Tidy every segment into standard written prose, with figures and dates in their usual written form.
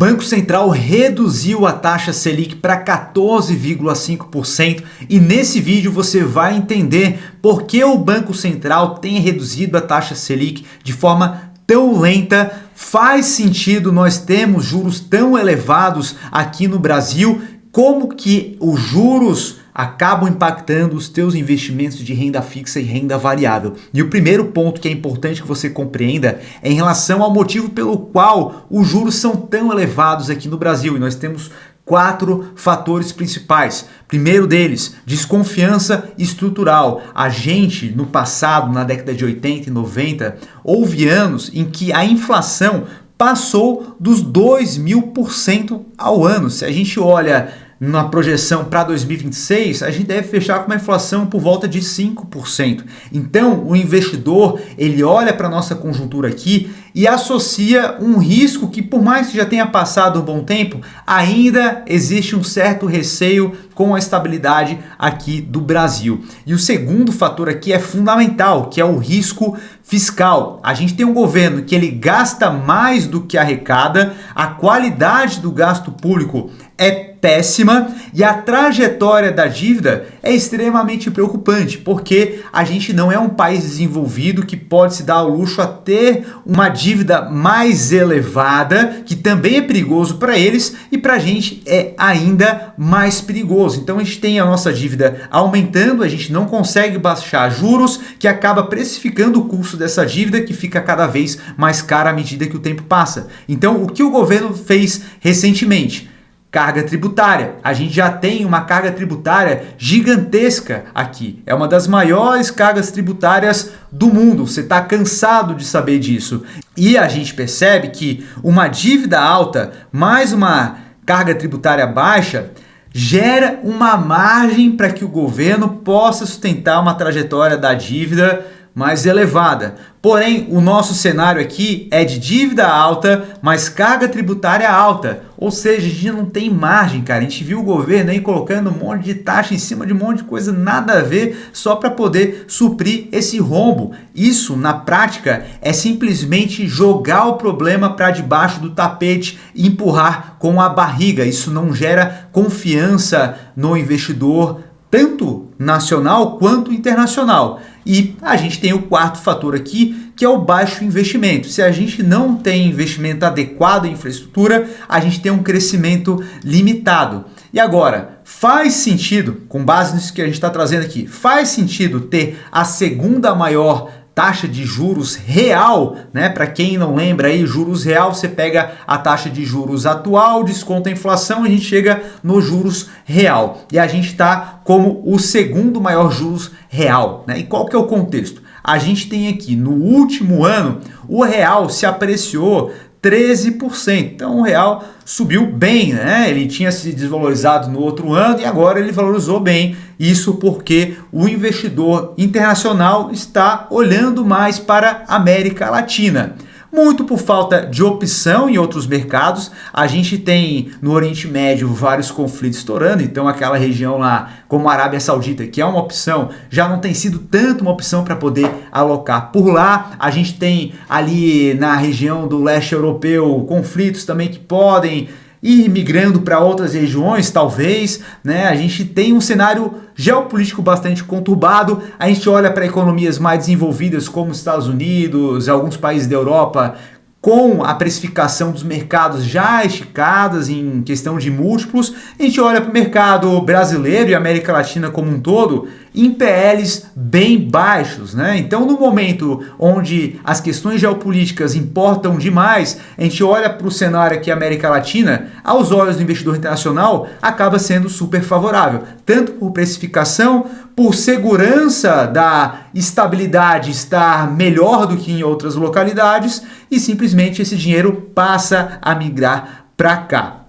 Banco Central reduziu a taxa Selic para 14,5% e nesse vídeo você vai entender por que o Banco Central tem reduzido a taxa Selic de forma tão lenta. Faz sentido nós termos juros tão elevados aqui no Brasil? Como que os juros acabam impactando os teus investimentos de renda fixa e renda variável? E o primeiro ponto que é importante que você compreenda é em relação ao motivo pelo qual os juros são tão elevados aqui no Brasil. E nós temos 4 fatores principais. Primeiro deles, desconfiança estrutural. A gente, no passado, na década de 80 e 90, houve anos em que a inflação passou dos 2.000% ao ano. Se a gente olha na projeção para 2026, a gente deve fechar com uma inflação por volta de 5%. Então, o investidor, ele olha para a nossa conjuntura aqui e associa um risco que, por mais que já tenha passado um bom tempo, ainda existe um certo receio com a estabilidade aqui do Brasil. E o segundo fator aqui é fundamental, que é o risco fiscal. A gente tem um governo que ele gasta mais do que arrecada, a qualidade do gasto público é péssima e a trajetória da dívida é extremamente preocupante, porque a gente não é um país desenvolvido que pode se dar ao luxo a ter uma dívida mais elevada, que também é perigoso para eles e para a gente é ainda mais perigoso. Então a gente tem a nossa dívida aumentando, a gente não consegue baixar juros, que acaba precificando o custo dessa dívida, que fica cada vez mais cara à medida que o tempo passa. Então o que o governo fez recentemente? Carga tributária. A gente já tem uma carga tributária gigantesca aqui. É uma das maiores cargas tributárias do mundo. Você está cansado de saber disso. E a gente percebe que uma dívida alta mais uma carga tributária baixa gera uma margem para que o governo possa sustentar uma trajetória da dívida mais elevada. Porém, o nosso cenário aqui é de dívida alta, mas carga tributária alta. Ou seja, a gente não tem margem, cara. A gente viu o governo aí colocando um monte de taxa em cima de um monte de coisa nada a ver, só para poder suprir esse rombo. Isso, na prática, é simplesmente jogar o problema para debaixo do tapete e empurrar com a barriga. Isso não gera confiança no investidor, tanto nacional quanto internacional. E a gente tem o quarto fator aqui, que é o baixo investimento. Se a gente não tem investimento adequado em infraestrutura, a gente tem um crescimento limitado. E agora, faz sentido, com base nisso que a gente está trazendo aqui, faz sentido ter a segunda maior taxa de juros real, né? Para quem não lembra aí, juros real, você pega a taxa de juros atual, desconta a inflação, a gente chega no juros real. E a gente está como o segundo maior juros real, né? E qual que é o contexto? A gente tem aqui, no último ano, o real se apreciou 13%. Então o real subiu bem, né? Ele tinha se desvalorizado no outro ano e agora ele valorizou bem. Isso porque o investidor internacional está olhando mais para a América Latina. Muito por falta de opção em outros mercados. A gente tem no Oriente Médio vários conflitos estourando, então aquela região lá, como a Arábia Saudita, que é uma opção, já não tem sido tanto uma opção para poder alocar por lá. A gente tem ali na região do leste europeu conflitos também que podem ir migrando para outras regiões, talvez, né? A gente tem um cenário geopolítico bastante conturbado. A gente olha para economias mais desenvolvidas como os Estados Unidos, alguns países da Europa, com a precificação dos mercados já esticadas em questão de múltiplos. A gente olha para o mercado brasileiro e América Latina como um todo em PLs bem baixos, né? Então, no momento onde as questões geopolíticas importam demais, a gente olha para o cenário aqui América Latina, aos olhos do investidor internacional, acaba sendo super favorável, tanto por precificação, por segurança da estabilidade estar melhor do que em outras localidades e simplesmente esse dinheiro passa a migrar para cá.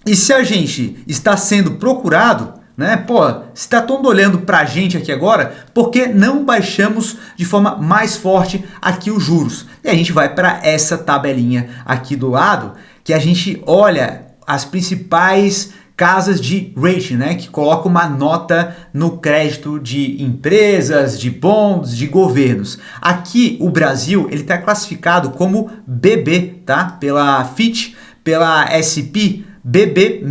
E se a gente está sendo procurado, né? Pô, se está todo mundo olhando para a gente aqui agora, por que não baixamos de forma mais forte aqui os juros? E a gente vai para essa tabelinha aqui do lado, que a gente olha as principais casas de rating, né, que colocam uma nota no crédito de empresas, de bonds, de governos. Aqui o Brasil ele está classificado como BB, tá? Pela Fitch, pela S&P BB-,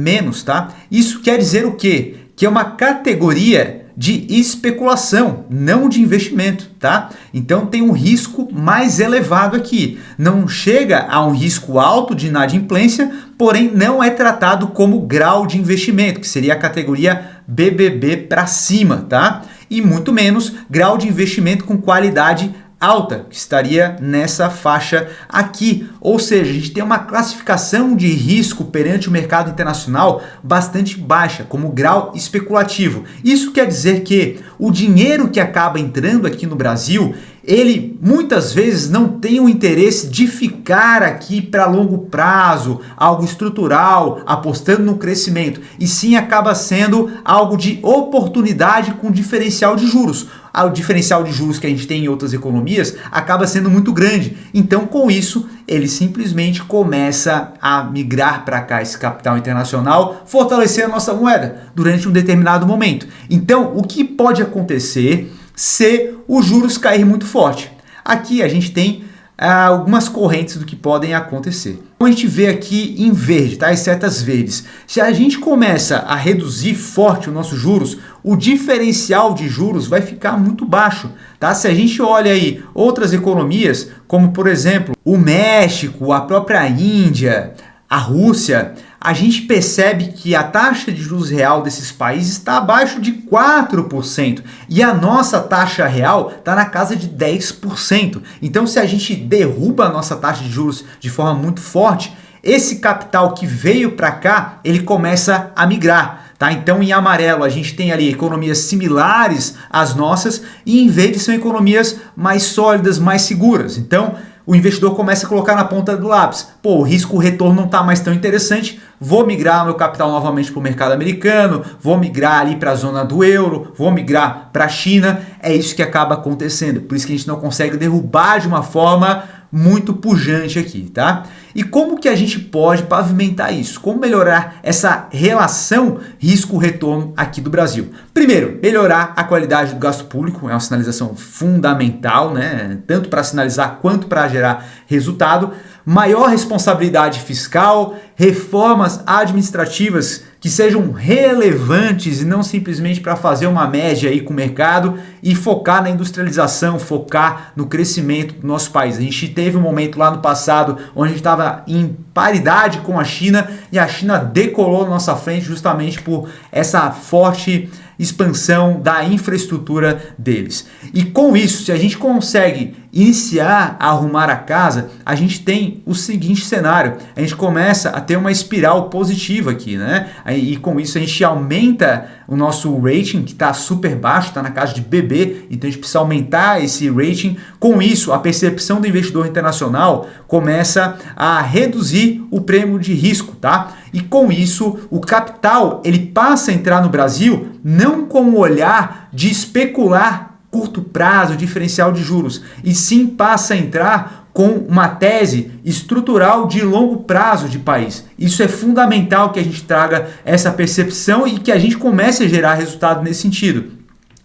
tá? Isso quer dizer o quê? Que é uma categoria de especulação, não de investimento, tá? Então tem um risco mais elevado aqui. Não chega a um risco alto de inadimplência, porém não é tratado como grau de investimento, que seria a categoria BBB para cima, tá? E muito menos grau de investimento com qualidade alta, que estaria nessa faixa aqui. Ou seja, a gente tem uma classificação de risco perante o mercado internacional bastante baixa, como grau especulativo. Isso quer dizer que o dinheiro que acaba entrando aqui no Brasil, ele muitas vezes não tem o interesse de ficar aqui para longo prazo, algo estrutural, apostando no crescimento, e sim acaba sendo algo de oportunidade com diferencial de juros. O diferencial de juros que a gente tem em outras economias acaba sendo muito grande. Então, com isso, ele simplesmente começa a migrar para cá esse capital internacional, fortalecer a nossa moeda durante um determinado momento. Então, o que pode acontecer se os juros caírem muito forte? Aqui a gente tem algumas correntes do que podem acontecer. Então a gente vê aqui em verde, tá? As setas verdes. Se a gente começa a reduzir forte os nossos juros, o diferencial de juros vai ficar muito baixo, tá? Se a gente olha aí outras economias, como por exemplo o México, a própria Índia, a Rússia, a gente percebe que a taxa de juros real desses países está abaixo de 4% e a nossa taxa real está na casa de 10%. Então, se a gente derruba a nossa taxa de juros de forma muito forte, esse capital que veio para cá, ele começa a migrar. Tá? Então, em amarelo, a gente tem ali economias similares às nossas e em verde são economias mais sólidas, mais seguras. Então, o investidor começa a colocar na ponta do lápis. Pô, o risco-retorno não está mais tão interessante, vou migrar meu capital novamente para o mercado americano, vou migrar ali para a zona do euro, vou migrar para a China. É isso que acaba acontecendo. Por isso que a gente não consegue derrubar de uma forma muito pujante aqui, tá? E como que a gente pode pavimentar isso? Como melhorar essa relação risco-retorno aqui do Brasil? Primeiro, melhorar a qualidade do gasto público, é uma sinalização fundamental, né? Tanto para sinalizar quanto para gerar resultado. Maior responsabilidade fiscal, reformas administrativas que sejam relevantes e não simplesmente para fazer uma média aí com o mercado e focar na industrialização, focar no crescimento do nosso país. A gente teve um momento lá no passado onde a gente estava em paridade com a China e a China decolou na nossa frente justamente por essa forte expansão da infraestrutura deles. E com isso, se a gente consegue iniciar a arrumar a casa, a gente tem o seguinte cenário: a gente começa a ter uma espiral positiva aqui, né? E com isso a gente aumenta o nosso rating, que está super baixo, está na casa de BB, então a gente precisa aumentar esse rating. Com isso, a percepção do investidor internacional começa a reduzir o prêmio de risco, tá? E com isso, o capital ele passa a entrar no Brasil não com o olhar de especular curto prazo, diferencial de juros, e sim passa a entrar com uma tese estrutural de longo prazo de país. Isso é fundamental que a gente traga essa percepção e que a gente comece a gerar resultado nesse sentido.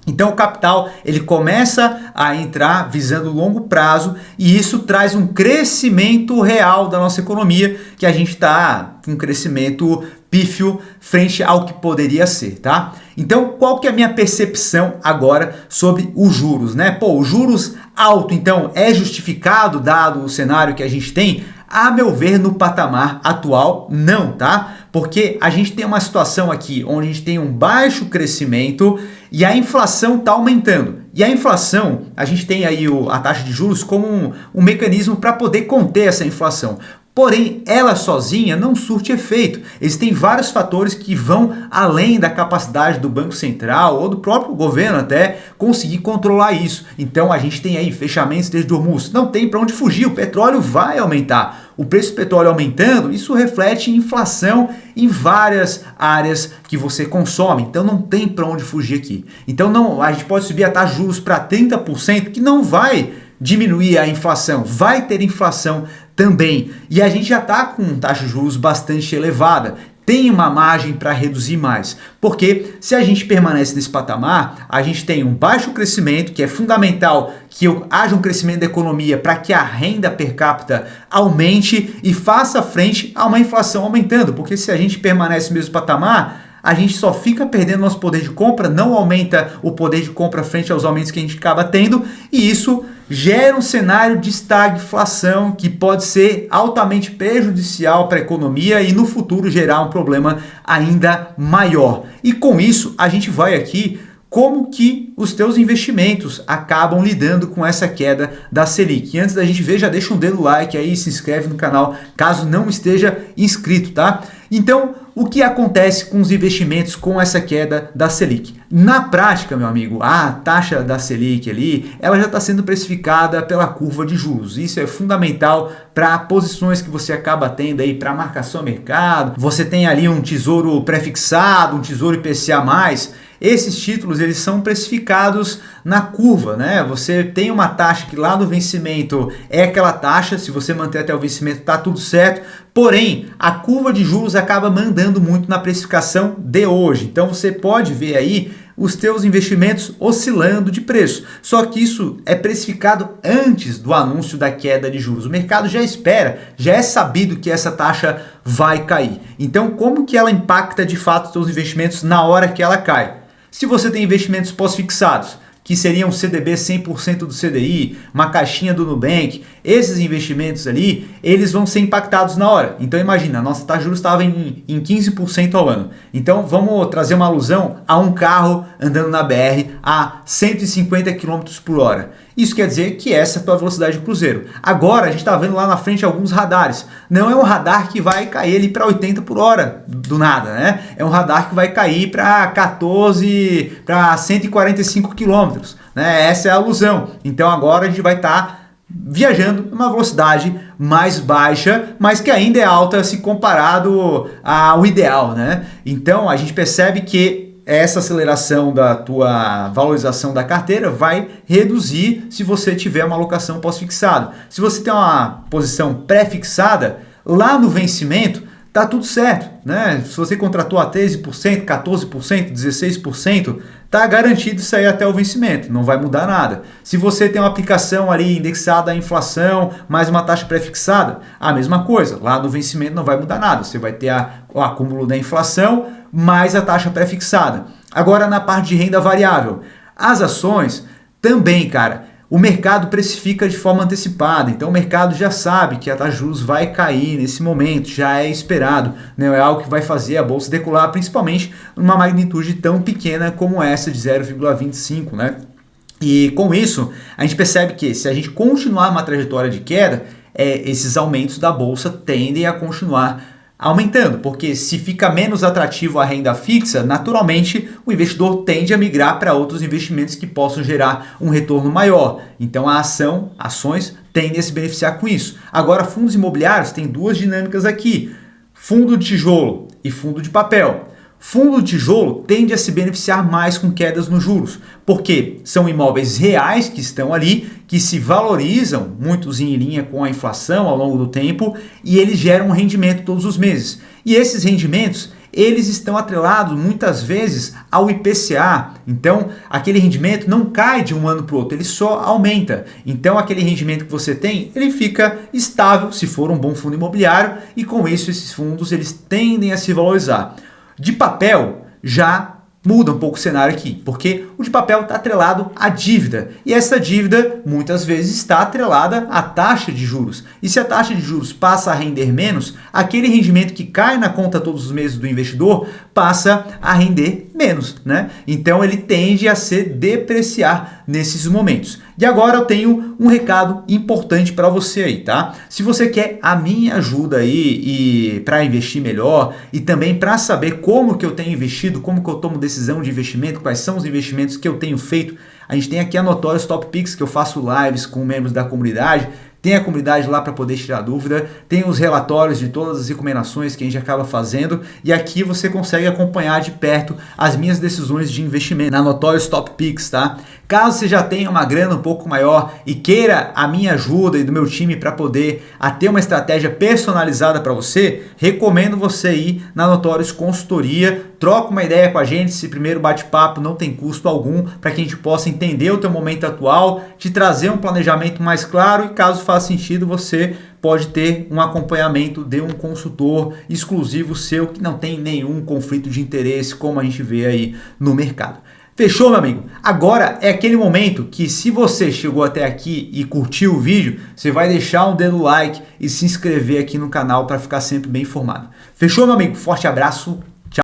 Então o capital ele começa a entrar visando longo prazo e isso traz um crescimento real da nossa economia, que a gente está com um crescimento pífio frente ao que poderia ser, tá? Então qual que é a minha percepção agora sobre os juros, né? Pô, os juros alto, então é justificado dado o cenário que a gente tem? A meu ver, no patamar atual, não, tá? Porque a gente tem uma situação aqui onde a gente tem um baixo crescimento e a inflação está aumentando. E a inflação, a gente tem aí a taxa de juros como um mecanismo para poder conter essa inflação. Porém, ela sozinha não surte efeito. Existem vários fatores que vão além da capacidade do Banco Central ou do próprio governo até conseguir controlar isso. Então a gente tem aí fechamentos desde Hormuz. Não tem para onde fugir, o petróleo vai aumentar. O preço do petróleo aumentando, isso reflete inflação em várias áreas que você consome. Então não tem para onde fugir aqui. Então não, a gente pode subir a taxa de juros para 30%, que não vai diminuir a inflação, vai ter inflação também. E a gente já está com taxa de juros bastante elevada. tem uma margem para reduzir mais, porque se a gente permanece nesse patamar, a gente tem um baixo crescimento, que é fundamental que haja um crescimento da economia para que a renda per capita aumente e faça frente a uma inflação aumentando, porque se a gente permanece no mesmo patamar, a gente só fica perdendo nosso poder de compra, não aumenta o poder de compra frente aos aumentos que a gente acaba tendo, e isso gera um cenário de estagflação que pode ser altamente prejudicial para a economia e no futuro gerar um problema ainda maior. E com isso, a gente vai aqui como que os teus investimentos acabam lidando com essa queda da Selic. E antes da gente ver, já deixa um dedo no like aí, se inscreve no canal caso não esteja inscrito, tá? Então, o que acontece com os investimentos com essa queda da Selic? Na prática, meu amigo, a taxa da Selic ali, ela já está sendo precificada pela curva de juros. Isso é fundamental para posições que você acaba tendo aí para marcação a mercado. Você tem ali um tesouro prefixado, um tesouro IPCA+, esses títulos eles são precificados na curva, né? Você tem uma taxa que lá no vencimento é aquela taxa, se você manter até o vencimento tá tudo certo, porém a curva de juros acaba mandando muito na precificação de hoje. Então você pode ver aí os teus investimentos oscilando de preço. Só que isso é precificado antes do anúncio da queda de juros. O mercado já espera, já é sabido que essa taxa vai cair. Então como que ela impacta de fato os teus investimentos na hora que ela cai? Se você tem investimentos pós-fixados, que seriam CDB 100% do CDI, uma caixinha do Nubank, esses investimentos ali, eles vão ser impactados na hora. Então imagina, a nossa taxa de juros estava em 15% ao ano. Então vamos trazer uma alusão a um carro andando na BR a 150 km por hora. Isso quer dizer que essa é a tua velocidade de cruzeiro. Agora a gente está vendo lá na frente alguns radares. Não é um radar que vai cair ali para 80 por hora do nada, né? É um radar que vai cair para 145 quilômetros, né? Essa é a alusão. Então agora a gente vai estar viajando numa velocidade mais baixa, mas que ainda é alta se comparado ao ideal, né? Então a gente percebe que essa aceleração da tua valorização da carteira vai reduzir se você tiver uma alocação pós-fixada. Se você tem uma posição pré-fixada, lá no vencimento tá tudo certo, né? Se você contratou a 13%, 14%, 16%, tá garantido isso aí até o vencimento, não vai mudar nada. Se você tem uma aplicação ali indexada à inflação, mais uma taxa pré-fixada, a mesma coisa, lá no vencimento não vai mudar nada, você vai ter o acúmulo da inflação mais a taxa pré-fixada. Agora na parte de renda variável, as ações também, cara, o mercado precifica de forma antecipada, então o mercado já sabe que a taxa de juros vai cair nesse momento, já é esperado, né? É algo que vai fazer a bolsa decolar, principalmente numa magnitude tão pequena como essa de 0,25, né? E com isso, a gente percebe que se a gente continuar uma trajetória de queda, esses aumentos da bolsa tendem a continuar aumentando, porque se fica menos atrativo a renda fixa, naturalmente o investidor tende a migrar para outros investimentos que possam gerar um retorno maior. Então ações tendem a se beneficiar com isso. Agora, fundos imobiliários têm duas dinâmicas aqui: fundo de tijolo e fundo de papel. Fundo de tijolo tende a se beneficiar mais com quedas nos juros, porque são imóveis reais que estão ali, que se valorizam, muitos em linha com a inflação ao longo do tempo, e eles geram um rendimento todos os meses. E esses rendimentos, eles estão atrelados muitas vezes ao IPCA, então aquele rendimento não cai de um ano para o outro, ele só aumenta. Então aquele rendimento que você tem, ele fica estável se for um bom fundo imobiliário, e com isso esses fundos eles tendem a se valorizar. De papel já muda um pouco o cenário aqui, porque o de papel está atrelado à dívida, e essa dívida muitas vezes está atrelada à taxa de juros, e se a taxa de juros passa a render menos, aquele rendimento que cai na conta todos os meses do investidor passa a render menos, né? Então ele tende a se depreciar nesses momentos. E agora eu tenho um recado importante para você aí, tá? Se você quer a minha ajuda aí e para investir melhor e também para saber como que eu tenho investido, como que eu tomo decisão de investimento, quais são os investimentos que eu tenho feito, a gente tem aqui a Notorious Top Picks, que eu faço lives com membros da comunidade. Tem a comunidade lá para poder tirar dúvida, tem os relatórios de todas as recomendações que a gente acaba fazendo, e aqui você consegue acompanhar de perto as minhas decisões de investimento na Notorious Top Picks, tá? Caso você já tenha uma grana um pouco maior e queira a minha ajuda e do meu time para poder ter uma estratégia personalizada para você, recomendo você ir na Notorious Consultoria, troca uma ideia com a gente. Esse primeiro bate-papo não tem custo algum, para que a gente possa entender o teu momento atual, te trazer um planejamento mais claro e, caso faça sentido, você pode ter um acompanhamento de um consultor exclusivo seu que não tem nenhum conflito de interesse, como a gente vê aí no mercado. Fechou, meu amigo? Agora é aquele momento que, se você chegou até aqui e curtiu o vídeo, você vai deixar um dedo no like e se inscrever aqui no canal para ficar sempre bem informado. Fechou, meu amigo? Forte abraço.